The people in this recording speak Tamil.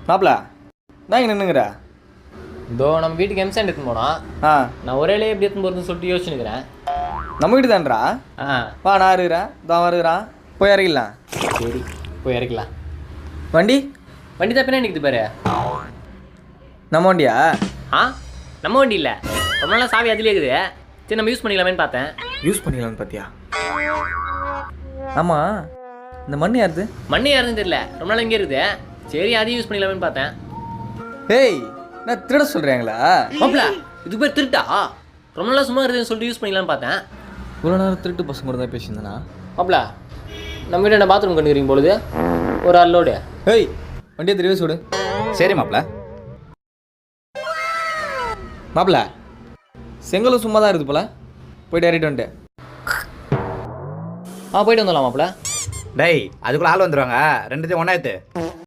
மாப்பிள நான் இங்கே நின்றுங்கிறா இதோ நம்ம வீட்டுக்கு எம்சாண்ட் எடுத்துன்னு போனோம். நான் ஒரேலே எப்படி எடுத்துன்னு போகிறதுன்னு சொல்லிட்டு யோசிச்சுக்கிறேன். நம்ம வீட்டு தான்றா? வா நான் இருக்கிறேன், தான் வருகிறான், போய் இறங்கிடலாம். சரி போய் இறக்கலாம். வண்டி வண்டி தான் பின்னாடி நிற்குது பாரு. நம்ம வண்டியா? நம்ம வண்டி இல்லை, ரொம்ப நாளாக சாவி அதிலே இருக்குது. சரி நம்ம யூஸ் பண்ணிக்கலாமேன்னு பார்த்தேன். யூஸ் பண்ணிக்கலாம்னு பார்த்தியா? ஆமாம், இந்த மண் யாருது? மண்ணு யாருன்னு தெரியல, ரொம்ப நாள் இங்கே இருக்குது. சரி அதையும் யூஸ் பண்ணிக்கலாமேன்னு பார்த்தேன். ஏய் நான் திருட சொல்கிறேங்களா? மாப்பிள இது பேர் திருட்டா? ரொம்ப நாளாக சும்மா இருக்குதுன்னு சொல்லிட்டு யூஸ் பண்ணிக்கலாம்னு பார்த்தேன். இவ்வளோ நேரம் திருட்டு பசங்க கூட தான் பேசியிருந்தேனா? மாப்பிள நம்ம வீட்டு என்ன பாத்ரூம் கண்டுக்கிறீங்க பொழுது ஒரு அல்லோடு. ஏய் வண்டியை தெரியாது சுடு. சரி மாப்பிள. மாப்பிள செங்கலும் சும்மா தான் இருக்குது போல, போயிட்டு ஏறிட்டு வந்துட்டு. போயிட்டு வந்துடலாம் மாப்பிள. டேய் அதுக்குள்ள ஆள் வந்துடுவாங்க, ரெண்டுத்தையும் ஒன்றா எடுத்து